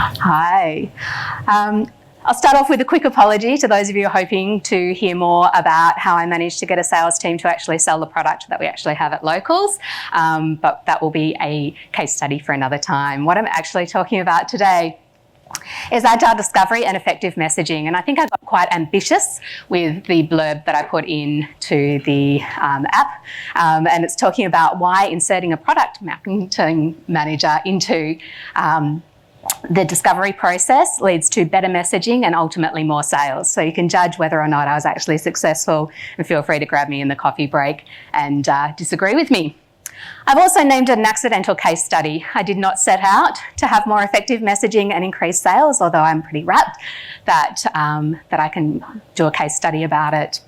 Hi. I'll start off with a quick apology to those of you hoping to hear more about how I managed to get a sales team to actually sell the product that we actually have at Locals, but that will be a case study for another time. What I'm actually talking about today is agile discovery and effective messaging. And I think I got quite ambitious with the blurb that I put into the app. And it's talking about why inserting a product marketing manager into the discovery process leads to better messaging and ultimately more sales. So you can judge whether or not I was actually successful, and feel free to grab me in the coffee break and disagree with me. I've also named it an accidental case study. I did not set out to have more effective messaging and increase sales, although I'm pretty rapt that I can do a case study about it.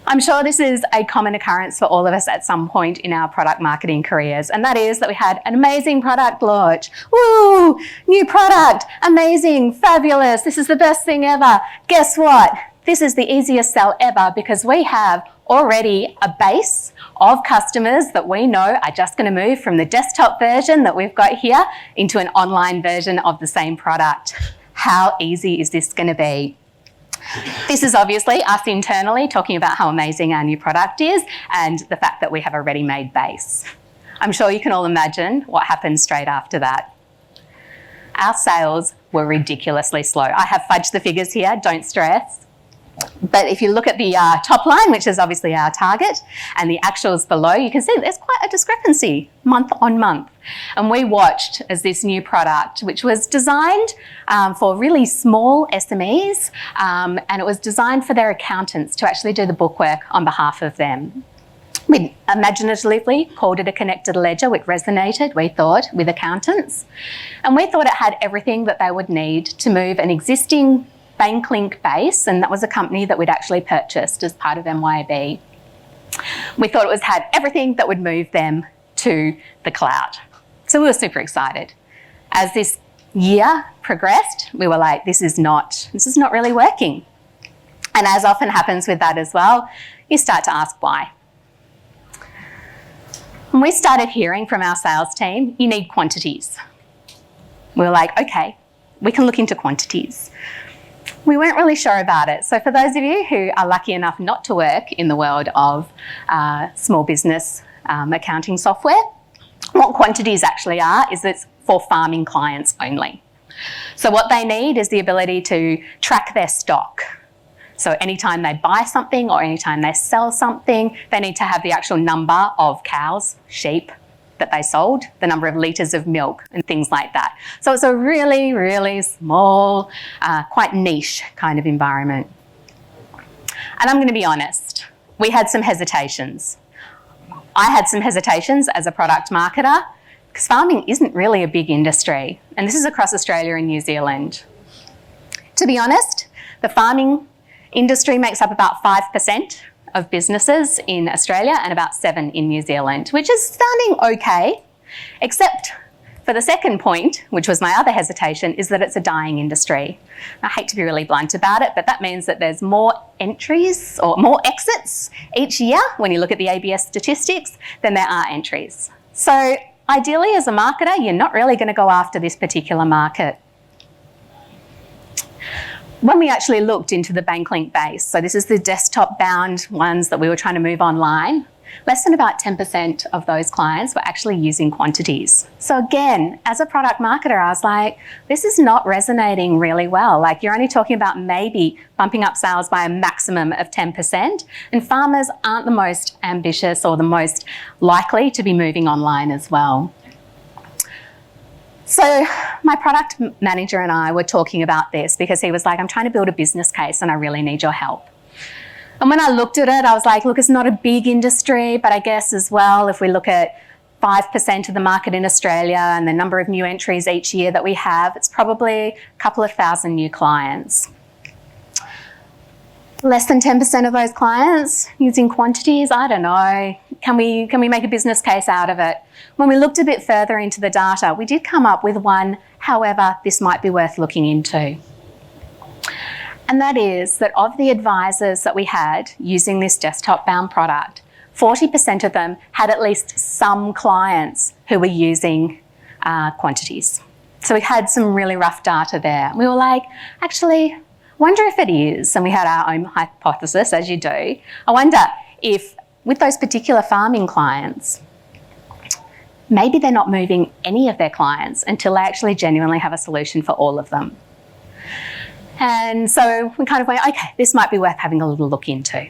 I'm sure this is a common occurrence for all of us at some point in our product marketing careers, and that is that we had an amazing product launch. Woo! New product, amazing, fabulous, this is the best thing ever. Guess what? This is the easiest sell ever because we have already a base of customers that we know are just going to move from the desktop version that we've got here into an online version of the same product. How easy is this going to be? This is obviously us internally talking about how amazing our new product is and the fact that we have a ready-made base. I'm sure you can all imagine what happens straight after that. Our sales were ridiculously slow. I have fudged the figures here, don't stress. But if you look at the top line, which is obviously our target, and the actuals below, you can see there's quite a discrepancy month on month. And we watched as this new product, which was designed for really small SMEs, and it was designed for their accountants to actually do the bookwork on behalf of them. We imaginatively called it a connected ledger, which resonated, we thought, with accountants. And we thought it had everything that they would need to move an existing Banklink base, and that was a company that we'd actually purchased as part of MYOB. We thought it had everything that would move them to the cloud. So we were super excited. As this year progressed, we were like, this is not really working. And as often happens with that as well, you start to ask why. When we started hearing from our sales team, you need quantities. We were like, okay, we can look into quantities. We weren't really sure about it. So for those of you who are lucky enough not to work in the world of small business accounting software, what quantities actually are is it's for farming clients only. So what they need is the ability to track their stock. So anytime they buy something or anytime they sell something, they need to have the actual number of cows, sheep, that they sold, the number of litres of milk and things like that. So it's a really, really small, quite niche kind of environment. And I'm going to be honest, we had some hesitations. I had some hesitations as a product marketer because farming isn't really a big industry, and this is across Australia and New Zealand. To be honest, the farming industry makes up about 5% of businesses in Australia and about 7% in New Zealand, which is sounding okay, except for the second point, which was my other hesitation, is that it's a dying industry. I hate to be really blunt about it, but that means that there's more entries or more exits each year when you look at the ABS statistics than there are entries. So ideally, as a marketer, you're not really going to go after this particular market. When we actually looked into the Banklink base, so this is the desktop-bound ones that we were trying to move online, less than about 10% of those clients were actually using quantities. So again, as a product marketer, I was like, this is not resonating really well. Like, you're only talking about maybe bumping up sales by a maximum of 10%, and farmers aren't the most ambitious or the most likely to be moving online as well. So my product manager and I were talking about this because he was like, I'm trying to build a business case and I really need your help. And when I looked at it, I was like, look, it's not a big industry, but I guess as well, if we look at 5% of the market in Australia and the number of new entries each year that we have, it's probably a couple of thousand new clients. Less than 10% of those clients using quantities, I don't know. Can we make a business case out of it? When we looked a bit further into the data, we did come up with one, however, this might be worth looking into. And that is that of the advisors that we had using this desktop-bound product, 40% of them had at least some clients who were using quantities. So we had some really rough data there. We were like, actually, wonder if it is. And we had our own hypothesis, as you do. I wonder if with those particular farming clients, maybe they're not moving any of their clients until they actually genuinely have a solution for all of them. And so we kind of went, okay, this might be worth having a little look into.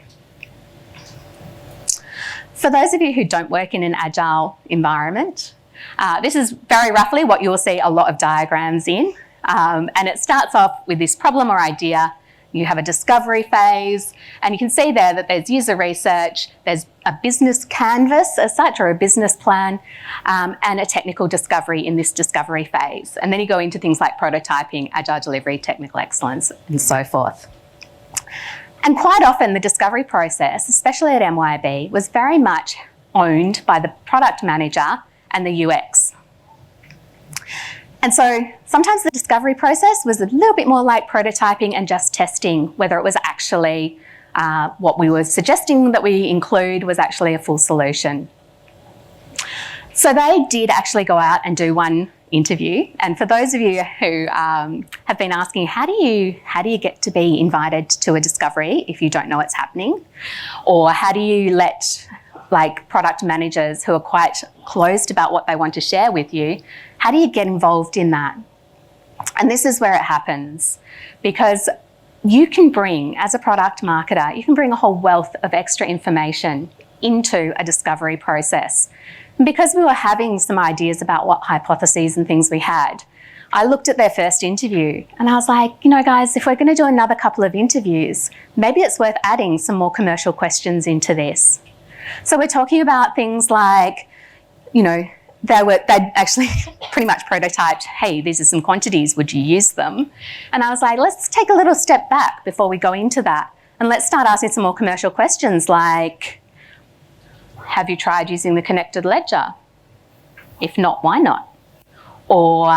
For those of you who don't work in an agile environment, this is very roughly what you'll see a lot of diagrams in. And it starts off with this problem or idea. You have a discovery phase, and you can see there that there's user research, there's a business canvas as such, or a business plan, and a technical discovery in this discovery phase. And then you go into things like prototyping, agile delivery, technical excellence, and so forth. And quite often the discovery process, especially at MYB, was very much owned by the product manager and the UX. And so sometimes the discovery process was a little bit more like prototyping and just testing whether it was actually what we were suggesting that we include was actually a full solution. So they did actually go out and do one interview. And for those of you who have been asking, how do you get to be invited to a discovery if you don't know what's happening? Or how do you let product managers who are quite closed about what they want to share with you, how do you get involved in that? And this is where it happens, because you can bring, as a product marketer, you can bring a whole wealth of extra information into a discovery process. And because we were having some ideas about what hypotheses and things we had, I looked at their first interview and I was like, guys, if we're going to do another couple of interviews, maybe it's worth adding some more commercial questions into this. So we're talking about things like, they'd actually pretty much prototyped, hey, these are some quantities, would you use them? And I was like, let's take a little step back before we go into that. And let's start asking some more commercial questions like, have you tried using the connected ledger? If not, why not? Or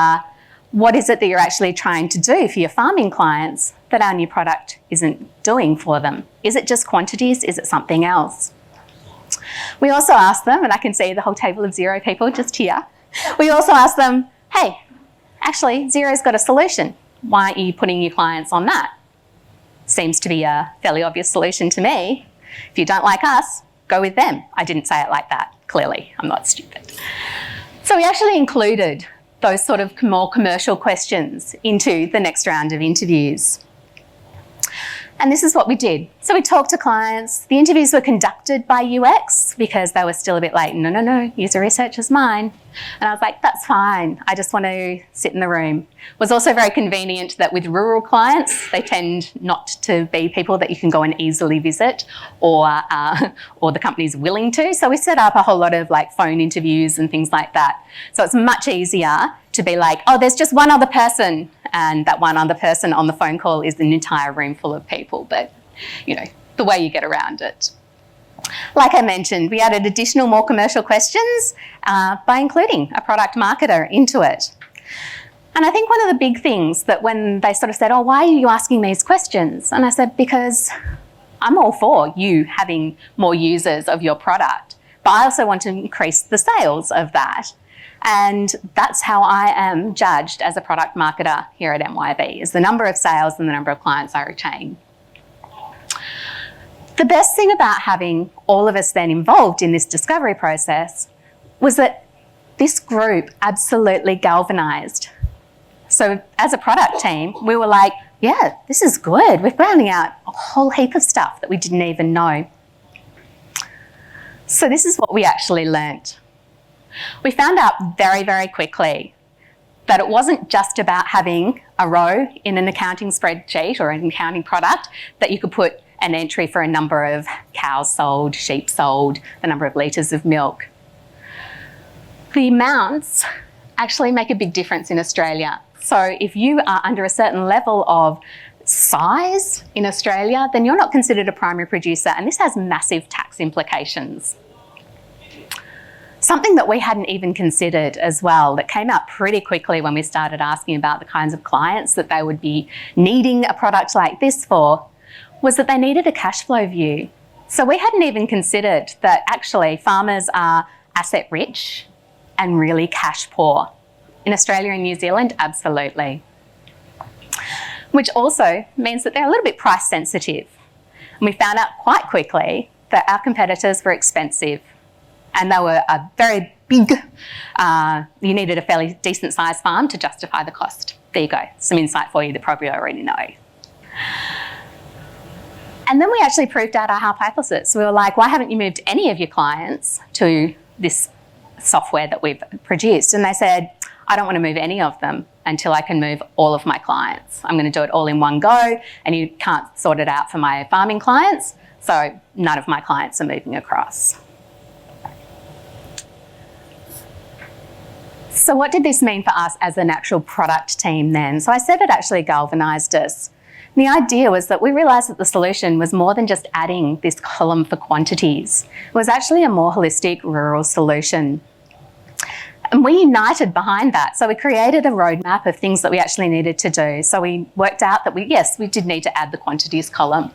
what is it that you're actually trying to do for your farming clients that our new product isn't doing for them? Is it just quantities? Is it something else? We also asked them, and I can see the whole table of Xero people just here. We also asked them, hey, actually, Xero's got a solution. Why aren't you putting your clients on that? Seems to be a fairly obvious solution to me. If you don't like us, go with them. I didn't say it like that, clearly. I'm not stupid. So we actually included those sort of more commercial questions into the next round of interviews. And this is what we did. So we talked to clients. The interviews were conducted by UX because they were still a bit like, no, user research is mine. And I was like, that's fine. I just want to sit in the room. It was also very convenient that with rural clients, they tend not to be people that you can go and easily visit or the company's willing to. So we set up a whole lot of phone interviews and things like that. So it's much easier to be like, oh, there's just one other person, and that one other person on the phone call is an entire room full of people. But, the way you get around it. Like I mentioned, we added additional more commercial questions by including a product marketer into it. And I think one of the big things that when they sort of said, oh, why are you asking these questions? And I said, because I'm all for you having more users of your product, but I also want to increase the sales of that. And that's how I am judged as a product marketer here at MYB, is the number of sales and the number of clients I retain. The best thing about having all of us then involved in this discovery process was that this group absolutely galvanised. So as a product team, we were like, yeah, this is good. We're finding out a whole heap of stuff that we didn't even know. So this is what we actually learnt. We found out very, very quickly that it wasn't just about having a row in an accounting spreadsheet or an accounting product that you could put an entry for a number of cows sold, sheep sold, the number of litres of milk. The amounts actually make a big difference in Australia. So if you are under a certain level of size in Australia, then you're not considered a primary producer, and this has massive tax implications. Something that we hadn't even considered as well, that came up pretty quickly when we started asking about the kinds of clients that they would be needing a product like this for, was that they needed a cash flow view. So we hadn't even considered that actually farmers are asset rich and really cash poor, In Australia and New Zealand, absolutely. Which also means that they're a little bit price sensitive. And we found out quite quickly that our competitors were expensive and they were a very big, you needed a fairly decent sized farm to justify the cost. There you go, some insight for you that probably already know. And then we actually proved out our hypothesis. We were like, why haven't you moved any of your clients to this software that we've produced? And they said, I don't want to move any of them until I can move all of my clients. I'm going to do it all in one go, and you can't sort it out for my farming clients, so none of my clients are moving across. So what did this mean for us as an actual product team then? So I said it actually galvanised us. And the idea was that we realised that the solution was more than just adding this column for quantities. It was actually a more holistic rural solution. And we united behind that. So we created a roadmap of things that we actually needed to do. So we worked out that we did need to add the quantities column.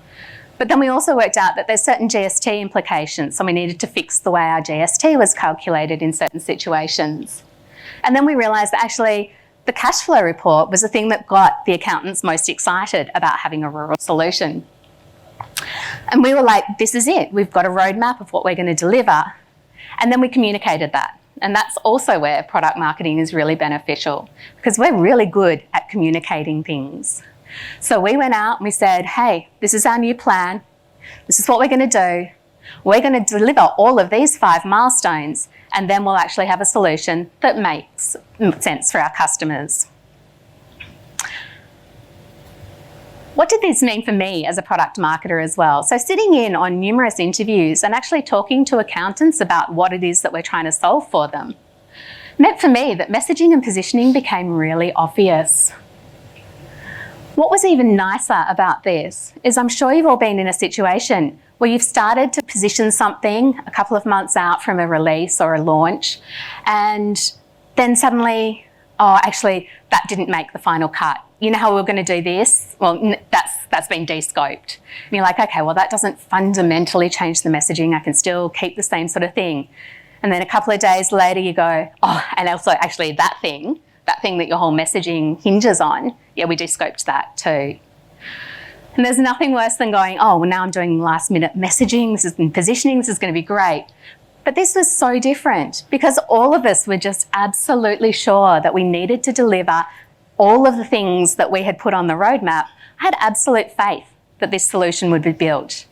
But then we also worked out that there's certain GST implications. So we needed to fix the way our GST was calculated in certain situations. And then we realised that actually the cash flow report was the thing that got the accountants most excited about having a rural solution. And we were like, this is it. We've got a roadmap of what we're going to deliver. And then we communicated that. And that's also where product marketing is really beneficial, because we're really good at communicating things. So we went out and we said, hey, this is our new plan. This is what we're going to do. We're going to deliver all of these 5 milestones, and then we'll actually have a solution that makes sense for our customers. What did this mean for me as a product marketer as well? So sitting in on numerous interviews and actually talking to accountants about what it is that we're trying to solve for them meant for me that messaging and positioning became really obvious. What was even nicer about this is I'm sure you've all been in a situation where you've started to position something a couple of months out from a release or a launch, and then suddenly, oh, actually, that didn't make the final cut. You know how we were going to do this? Well, that's been de-scoped. And you're like, okay, well, that doesn't fundamentally change the messaging. I can still keep the same sort of thing. And then a couple of days later, you go, oh, and also actually that thing that your whole messaging hinges on, yeah, we de-scoped that too. And there's nothing worse than going, oh, well, now I'm doing last minute messaging, this is positioning, this is going to be great. But this was so different because all of us were just absolutely sure that we needed to deliver all of the things that we had put on the roadmap. I had absolute faith that this solution would be built.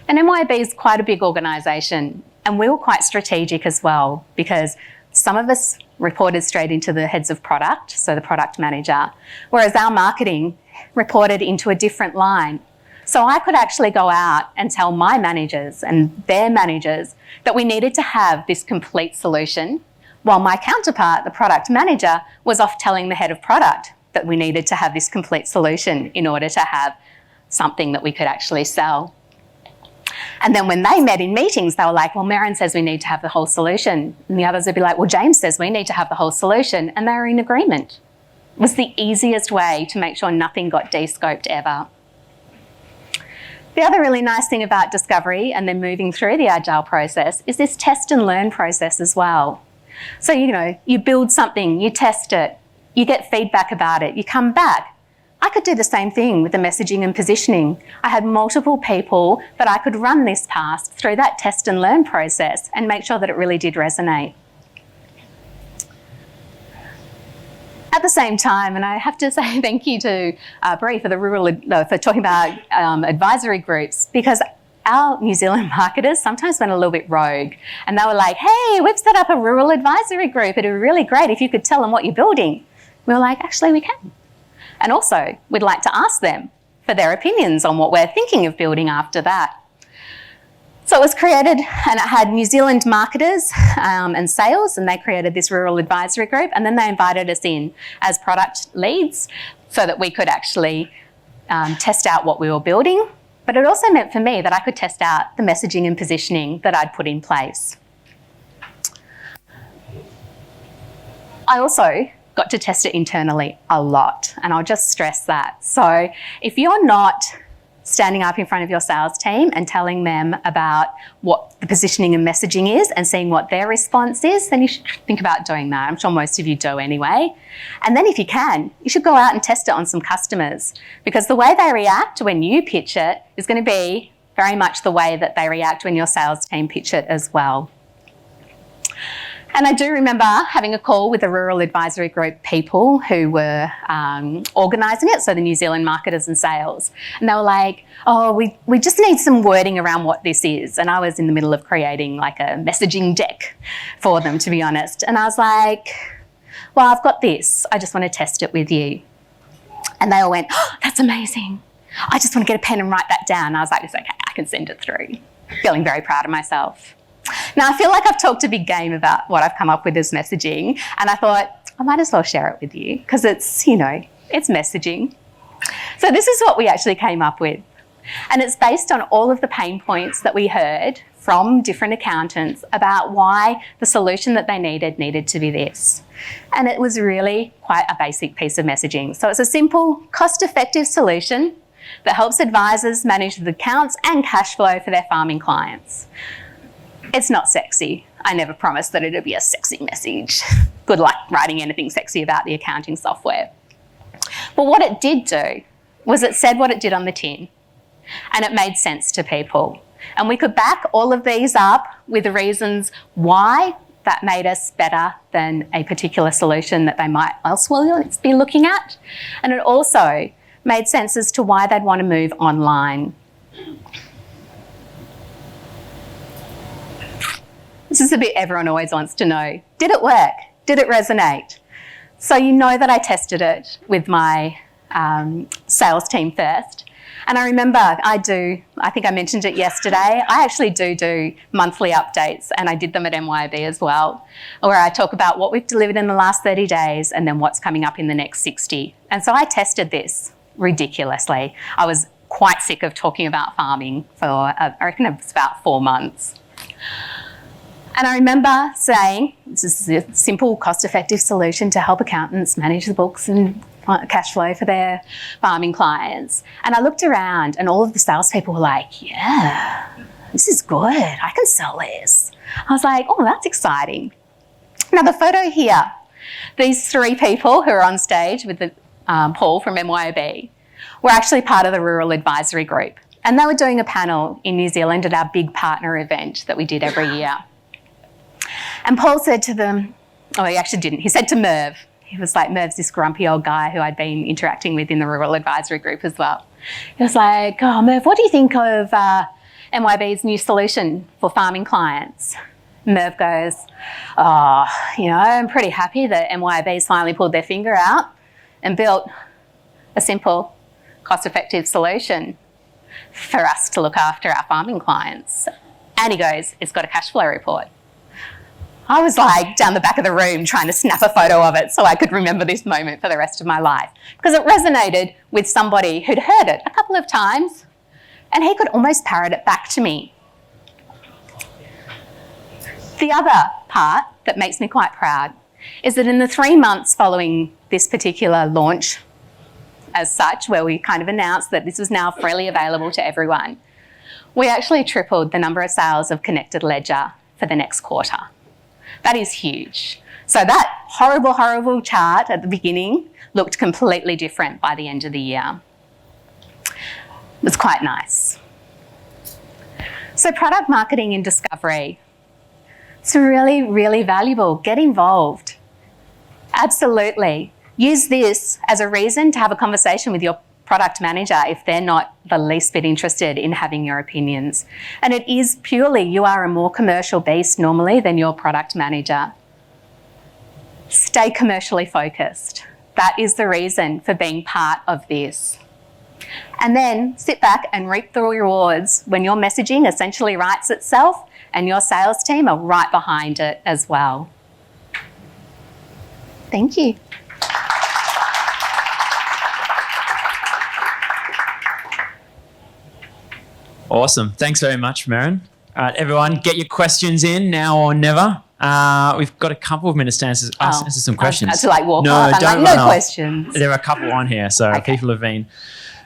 And MYOB is quite a big organisation, and we were quite strategic as well, because some of us reported straight into the heads of product, so the product manager, whereas our marketing reported into a different line. So I could actually go out and tell my managers and their managers that we needed to have this complete solution, while my counterpart, the product manager, was off telling the head of product that we needed to have this complete solution in order to have something that we could actually sell. And then when they met in meetings, they were like, well, Merrin says we need to have the whole solution. And the others would be like, well, James says we need to have the whole solution. And they were in agreement. It was the easiest way to make sure nothing got de-scoped ever. The other really nice thing about discovery and then moving through the agile process is this test and learn process as well. So, you build something, you test it, you get feedback about it, you come back. I could do the same thing with the messaging and positioning. I had multiple people that I could run this past through that test and learn process and make sure that it really did resonate. At the same time, and I have to say thank you to Bree for for talking about advisory groups, because our New Zealand marketers sometimes went a little bit rogue, and they were like, hey, we've set up a rural advisory group. It'd be really great if you could tell them what you're building. We were like, actually, we can. And also, we'd like to ask them for their opinions on what we're thinking of building after that. So it was created, and it had New Zealand marketers and sales, and they created this rural advisory group, and then they invited us in as product leads so that we could actually test out what we were building. But it also meant for me that I could test out the messaging and positioning that I'd put in place. I also got to test it internally a lot, and I'll just stress that. So if you're not standing up in front of your sales team and telling them about what the positioning and messaging is and seeing what their response is, then you should think about doing that. I'm sure most of you do anyway. And then if you can, you should go out and test it on some customers, because the way they react when you pitch it is going to be very much the way that they react when your sales team pitch it as well. And I do remember having a call with the Rural Advisory Group people who were organising it, so the New Zealand marketers and sales. And they were like, oh, we just need some wording around what this is. And I was in the middle of creating like a messaging deck for them, to be honest. And I was like, well, I've got this. I just want to test it with you. And they all went, oh, that's amazing. I just want to get a pen and write that down. And I was like, it's okay, I can send it through. Feeling very proud of myself. Now, I feel like I've talked a big game about what I've come up with as messaging, and I thought I might as well share it with you because it's, it's messaging. So this is what we actually came up with, and it's based on all of the pain points that we heard from different accountants about why the solution that they needed to be this. And it was really quite a basic piece of messaging. So it's a simple, cost-effective solution that helps advisors manage the accounts and cash flow for their farming clients. It's not sexy. I never promised that it'd be a sexy message. Good luck writing anything sexy about the accounting software. But what it did do was it said what it did on the tin, and it made sense to people. And we could back all of these up with the reasons why that made us better than a particular solution that they might elsewhere be looking at. And it also made sense as to why they'd want to move online. This is the bit everyone always wants to know. Did it work? Did it resonate? So you know that I tested it with my sales team first. And I remember I think I mentioned it yesterday, I actually do monthly updates, and I did them at MYOB as well, where I talk about what we've delivered in the last 30 days and then what's coming up in the next 60. And so I tested this ridiculously. I was quite sick of talking about farming for, I reckon it was about 4 months. And I remember saying, this is a simple, cost-effective solution to help accountants manage the books and cash flow for their farming clients. And I looked around and all of the salespeople were like, yeah, this is good. I can sell this. I was like, oh, that's exciting. Now the photo here, these 3 people who are on stage with the, Paul from MYOB were actually part of the Rural Advisory Group. And they were doing a panel in New Zealand at our big partner event that we did every year. And Paul said to them, oh, he actually didn't. He said to Merv, he was like, Merv's this grumpy old guy who I'd been interacting with in the Rural Advisory Group as well. He was like, oh, Merv, what do you think of MYOB's new solution for farming clients? Merv goes, oh, I'm pretty happy that MYOB's finally pulled their finger out and built a simple, cost-effective solution for us to look after our farming clients. And he goes, it's got a cash flow report. I was like down the back of the room trying to snap a photo of it so I could remember this moment for the rest of my life, because it resonated with somebody who'd heard it a couple of times and he could almost parrot it back to me. The other part that makes me quite proud is that in the 3 months following this particular launch as such, where we kind of announced that this was now freely available to everyone, we actually tripled the number of sales of Connected Ledger for the next quarter. That is huge. So that horrible, horrible chart at the beginning looked completely different by the end of the year. It was quite nice. So product marketing and discovery, it's really, really valuable. Get involved. Absolutely. Use this as a reason to have a conversation with your product manager if they're not the least bit interested in having your opinions. And it is purely, you are a more commercial beast normally than your product manager. Stay commercially focused. That is the reason for being part of this. And then sit back and reap the rewards when your messaging essentially writes itself and your sales team are right behind it as well. Thank you. Awesome. Thanks very much, Merrin. All right, everyone, get your questions in now or never. We've got a couple of minutes to answer some questions. To walk off. I'm like, no questions. There are a couple on here, so okay. People have been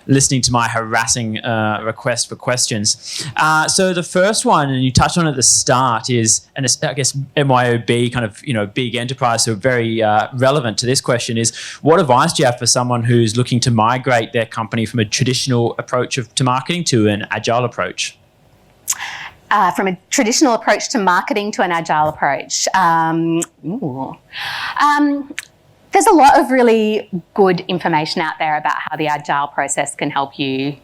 listening to my harassing request for questions. So the first one, and you touched on at the start, is, and it's, I guess MYOB kind of, big enterprise, so very relevant to this question, is what advice do you have for someone who's looking to migrate their company from a traditional approach to marketing to an agile approach? From a traditional approach to marketing to an agile approach. There's a lot of really good information out there about how the agile process can help you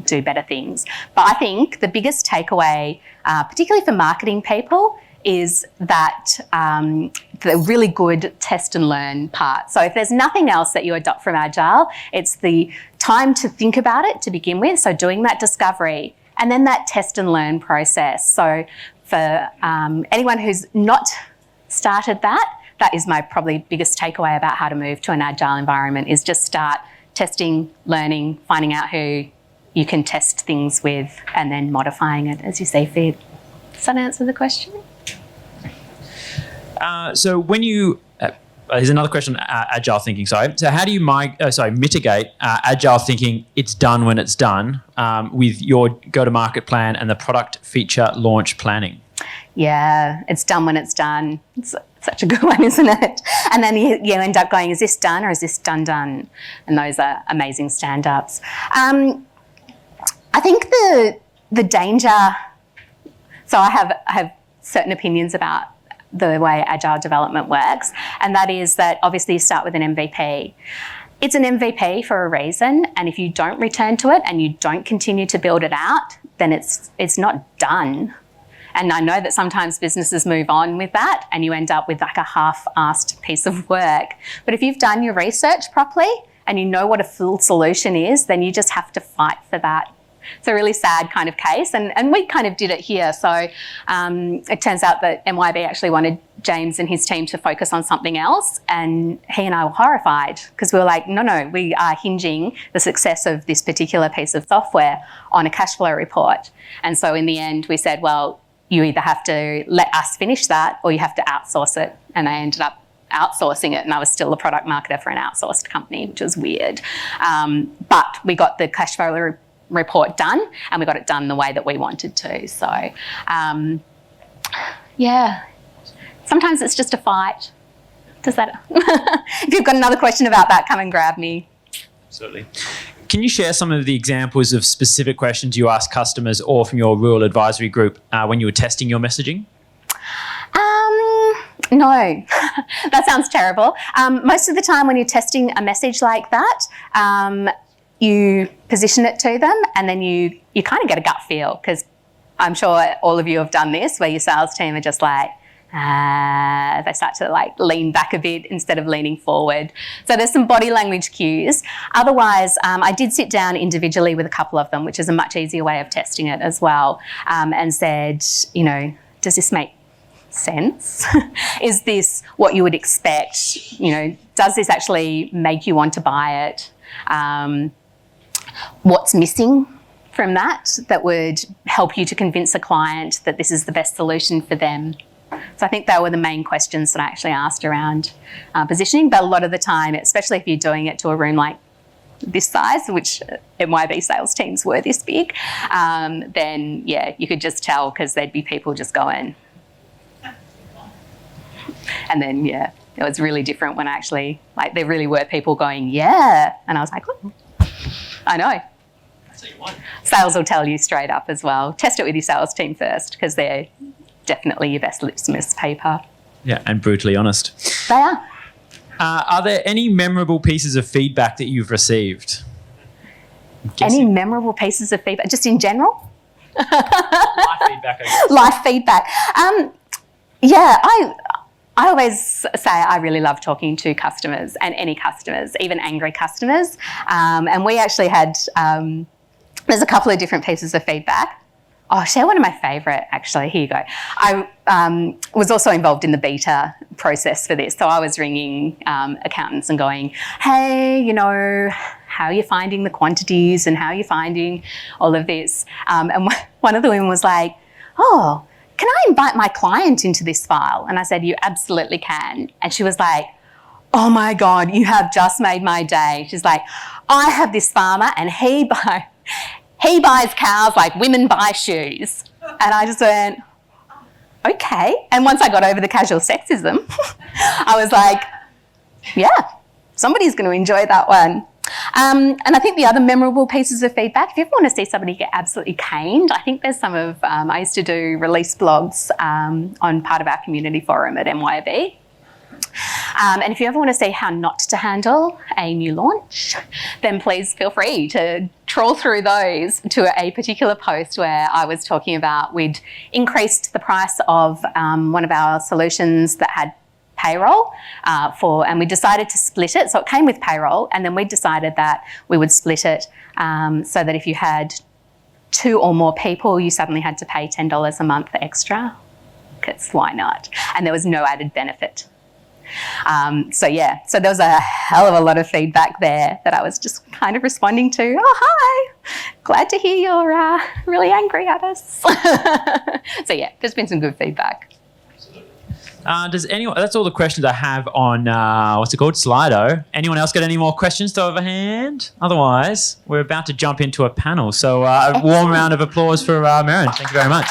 do better things. But I think the biggest takeaway, particularly for marketing people, is that the really good test and learn part. So if there's nothing else that you adopt from agile, it's the time to think about it to begin with. So doing that discovery and then that test and learn process. So for anyone who's not started that is my probably biggest takeaway about how to move to an agile environment, is just start testing, learning, finding out who you can test things with, and then modifying it as you see fit. Does that answer the question? So when you, here's another question, agile thinking, sorry. So how do you mitigate agile thinking, it's done when it's done, with your go-to-market plan and the product feature launch planning? Yeah, it's done when it's done. It's such a good one, isn't it? And then you end up going, is this done or is this done? And those are amazing stand-ups. I think the danger, so I have certain opinions about the way agile development works, and that is that obviously you start with an MVP. It's an MVP for a reason, and if you don't return to it and you don't continue to build it out, then it's not done. And I know that sometimes businesses move on with that and you end up with like a half-assed piece of work. But if you've done your research properly and you know what a full solution is, then you just have to fight for that. It's a really sad kind of case, and we kind of did it here. So it turns out that MYB actually wanted James and his team to focus on something else, and he and I were horrified because we were like, no, we are hinging the success of this particular piece of software on a cash flow report. And so in the end we said, well, you either have to let us finish that or you have to outsource it. And I ended up outsourcing it, and I was still a product marketer for an outsourced company, which was weird. But we got the cash flow report done, and we got it done the way that we wanted to. So, yeah, sometimes it's just a fight. Does that? If you've got another question about that, come and grab me. Absolutely. Can you share some of the examples of specific questions you asked customers or from your rural advisory group when you were testing your messaging? No, that sounds terrible. Most of the time when you're testing a message like that, you position it to them, and then you kind of get a gut feel, because I'm sure all of you have done this, where your sales team are just like, they start to like lean back a bit instead of leaning forward. So there's some body language cues. Otherwise, I did sit down individually with a couple of them, which is a much easier way of testing it as well, and said, does this make sense? Is this what you would expect? Does this actually make you want to buy it? What's missing from that would help you to convince a client that this is the best solution for them? So I think they were the main questions that I actually asked around positioning. But a lot of the time, especially if you're doing it to a room like this size, which MYB sales teams were this big, then yeah, you could just tell, because there'd be people just going. And then, yeah, it was really different when there really were people going, yeah. And I was like, oh, I know. That's what you want. Sales will tell you straight up as well. Test it with your sales team first, because they're definitely your best litmus paper. Yeah, and brutally honest. They are. Are there any memorable pieces of feedback that you've received? Any memorable pieces of feedback, just in general? Life feedback, I guess. Life feedback. Yeah, I always say I really love talking to customers, and any customers, even angry customers. And we actually had, there's a couple of different pieces of feedback. I'll share one of my favourite, actually. Here you go. I was also involved in the beta process for this. So I was ringing accountants and going, hey, how are you finding the quantities and how are you finding all of this? And one of the women was like, oh, can I invite my client into this file? And I said, you absolutely can. And she was like, oh my God, you have just made my day. She's like, I have this farmer and he buys cows like women buy shoes. And I just went, okay. And once I got over the casual sexism, I was like, yeah, somebody's going to enjoy that one. And I think the other memorable pieces of feedback, if you ever want to see somebody get absolutely caned, I think there's some of, I used to do release blogs on part of our community forum at MYOB. And if you ever want to see how not to handle a new launch, then please feel free to trawl through those to a particular post where I was talking about we'd increased the price of one of our solutions that had payroll and we decided to split it. So it came with payroll, and then we decided that we would split it so that if you had 2 or more people, you suddenly had to pay $10 a month extra. Because why not? And there was no added benefit. So there was a hell of a lot of feedback there that I was just kind of responding to. Oh, hi, glad to hear you're really angry at us. So yeah, there's been some good feedback. Does anyone? That's all the questions I have on what's it called, Slido. Anyone else got any more questions to overhand? Otherwise, we're about to jump into a panel. So a warm round of applause for Merrin. Thank you very much.